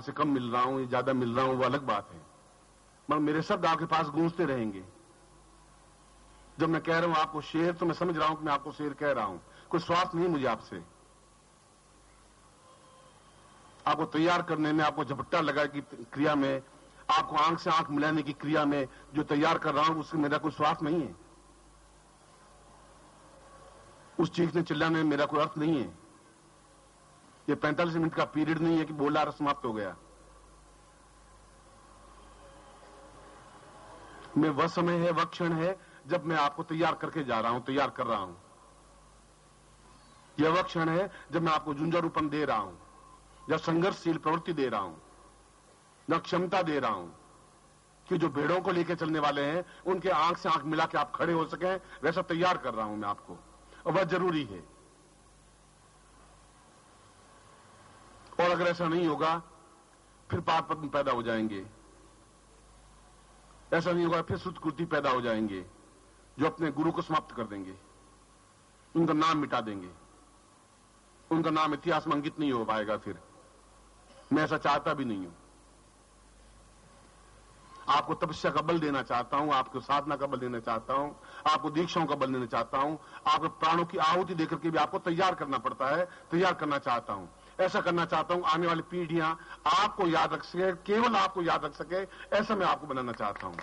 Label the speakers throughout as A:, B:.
A: से कम मिल रहा हूं या ज्यादा मिल रहा हूं वो अलग बात है, मगर मेरे शब्द आपके पास गूंजते रहेंगे। जब मैं कह रहा हूं आपको शेर, तो मैं समझ रहा हूं कि मैं आपको शेर कह रहा हूं। कोई स्वार्थ नहीं मुझे आपसे। आपको तैयार करने में, आपको झपट्टा लगा की क्रिया में, आपको आंख से आंख मिलाने की क्रिया में जो तैयार कर रहा हूं, उससे मेरा कोई स्वार्थ नहीं है। उस चीखने चिल्लाने में मेरा कोई अर्थ नहीं है। ये 45 मिनट का पीरियड नहीं है कि बोला और समाप्त हो गया। मैं वह समय है, वह क्षण है जब मैं आपको तैयार करके जा रहा हूं, तैयार कर रहा हूं। यह वह क्षण है जब मैं आपको झुंझारूपन दे रहा हूं, जब संघर्षशील प्रवृत्ति दे रहा हूं, जब क्षमता दे रहा हूं कि जो भेड़ों को लेकर चलने वाले हैं उनके आंख से आंख मिला के आप खड़े हो सकें, वैसा तैयार कर रहा हूं मैं आपको, और वह जरूरी है। और अगर ऐसा नहीं होगा फिर पाप पद्म पैदा हो जाएंगे, ऐसा नहीं होगा फिर सुतकृति पैदा हो जाएंगे जो अपने गुरु को समाप्त कर देंगे, उनका नाम मिटा देंगे, उनका नाम इतिहास में अंकित नहीं हो पाएगा। फिर मैं ऐसा चाहता भी नहीं हूं। आपको तपस्या का बल देना चाहता हूं, आपको साधना का बल देना चाहता हूं, आपको दीक्षाओं का बल देना चाहता हूं, आपके प्राणों की आहुति देकर के भी आपको तैयार करना पड़ता है, तैयार करना चाहता हूं। ऐसा करना चाहता हूं आने वाली पीढ़ियां आपको याद रख सके, केवल आपको याद रख सके, ऐसा मैं आपको बनाना चाहता हूं।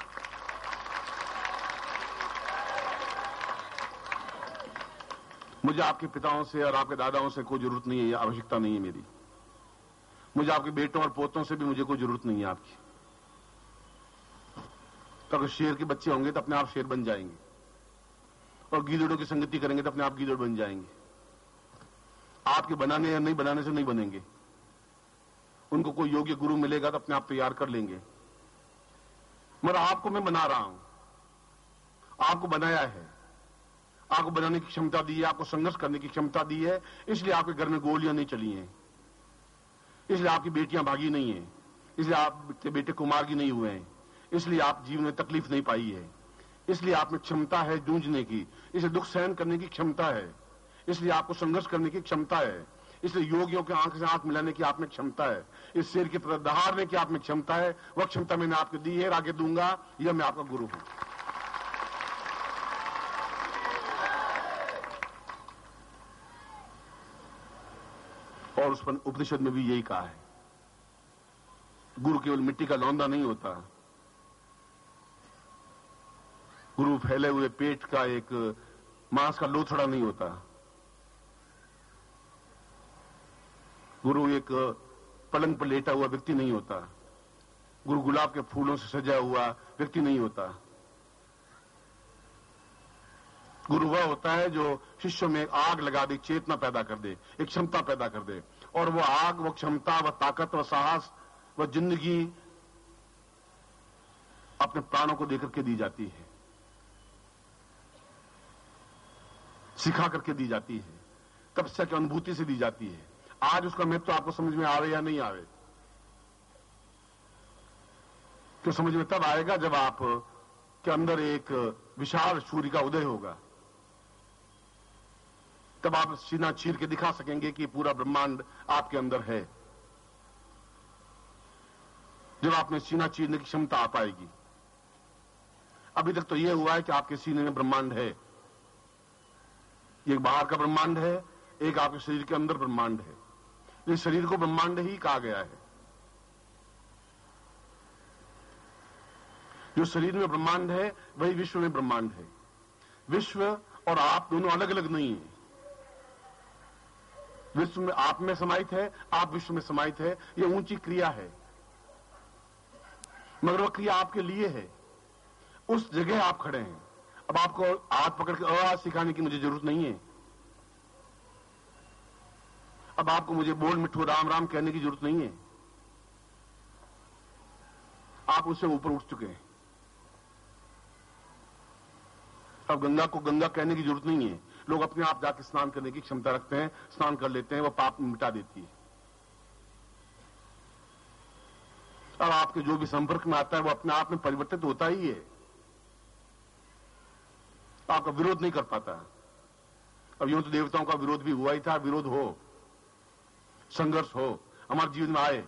A: मुझे आपके पिताओं से और आपके दादाओं से कोई जरूरत नहीं है, आवश्यकता नहीं है मेरी। मुझे आपके बेटों और पोतों से भी मुझे कोई जरूरत नहीं है आपकी। तो अगर शेर के बच्चे होंगे तो अपने आप शेर बन जाएंगे, और गीदड़ों की संगति करेंगे तो अपने आप गीदड़ बन जाएंगे। आपके बनाने या नहीं बनाने से नहीं बनेंगे। उनको कोई योग्य गुरु मिलेगा तो अपने आप तैयार कर लेंगे। मगर आपको मैं बना रहा हूं, आपको बनाया है, आपको बनाने की क्षमता दी है, आपको संघर्ष करने की क्षमता दी है। इसलिए आपके घर में गोलियां नहीं चली हैं, इसलिए आपकी बेटियां भागी नहीं है, इसलिए आपके बेटे कुमार्गी नहीं हुए हैं, इसलिए आप जीवन में तकलीफ नहीं पाई है, इसलिए आप में क्षमता है जूझने की, इसलिए दुख सहन करने की क्षमता है, इसलिए आपको संघर्ष करने की क्षमता है, इसलिए योगियों के आंख से आंख मिलाने की आप में क्षमता है, इस शेर की तरह दहाड़ने की आप में क्षमता है। वह क्षमता मैंने आपको दी है, आगे दूंगा। यह मैं आपका गुरु हूं। और उस पर उपनिषद में भी यही कहा है, गुरु केवल मिट्टी का लौंदा नहीं होता, गुरु फैले हुए पेट का एक मांस का लोथड़ा नहीं होता, गुरु एक पलंग पर लेटा हुआ व्यक्ति नहीं होता, गुरु गुलाब के फूलों से सजा हुआ व्यक्ति नहीं होता। गुरु वह होता है जो शिष्यों में एक आग लगा दे, चेतना पैदा कर दे, एक क्षमता पैदा कर दे, और वो आग, वो क्षमता, वह ताकत, वह साहस, वह जिंदगी अपने प्राणों को देकर के दी जाती है, सिखा करके दी जाती है, तपस्या की अनुभूति से दी जाती है। आज उसका महत्व तो आपको समझ में आवे या नहीं आवे, तो समझ में तब आएगा जब आप के अंदर एक विशाल सूर्य का उदय होगा। तब आप सीना चीर के दिखा सकेंगे कि पूरा ब्रह्मांड आपके अंदर है। जब आप में सीना चीरने की क्षमता आ पाएगी। अभी तक तो यह हुआ है कि आपके सीने में ब्रह्मांड है, एक बाहर का ब्रह्मांड है, एक आपके शरीर के अंदर ब्रह्मांड है। इस शरीर को ब्रह्मांड ही कहा गया है। जो शरीर में ब्रह्मांड है वही विश्व में ब्रह्मांड है। विश्व और आप दोनों अलग अलग नहीं है। विश्व में आप में समाहित है, आप विश्व में समाहित है। यह ऊंची क्रिया है, मगर वह क्रिया आपके लिए है। उस जगह आप खड़े हैं। अब आपको हाथ पकड़ के अ सिखाने की मुझे जरूरत नहीं है। अब आपको मुझे बोल मिठू राम राम कहने की जरूरत नहीं है। आप उससे ऊपर उठ चुके हैं। अब गंगा को गंगा कहने की जरूरत नहीं है। लोग अपने आप जाके स्नान करने की क्षमता रखते हैं, स्नान कर लेते हैं, वो पाप मिटा देती है। अब आपके जो भी संपर्क में आता है वो अपने आप में परिवर्तित होता ही है। आपका विरोध नहीं कर पाता। अब यूं तो देवताओं का विरोध भी हुआ ही था। विरोध हो, संघर्ष हो, हमारे जीवन में आए,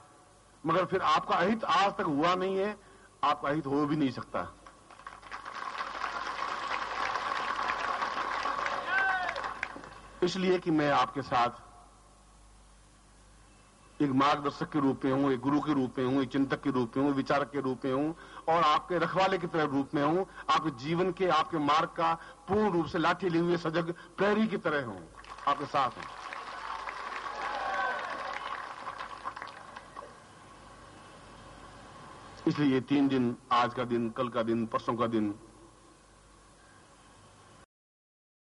A: मगर फिर आपका अहित आज तक हुआ नहीं है, आपका अहित हो भी नहीं सकता। इसलिए कि मैं आपके साथ एक मार्गदर्शक के रूप में हूं, एक गुरु के रूप में हूं, एक चिंतक के रूप में हूं, विचारक के रूप में हूं और आपके रखवाले की तरह रूप में हूं। आपके जीवन के, आपके मार्ग का पूर्ण रूप से लाठी लिए हुए सजग प्रहरी की तरह हूं, आपके साथ हूं। इसलिए ये 3 दिन, आज का दिन, कल का दिन, परसों का दिन,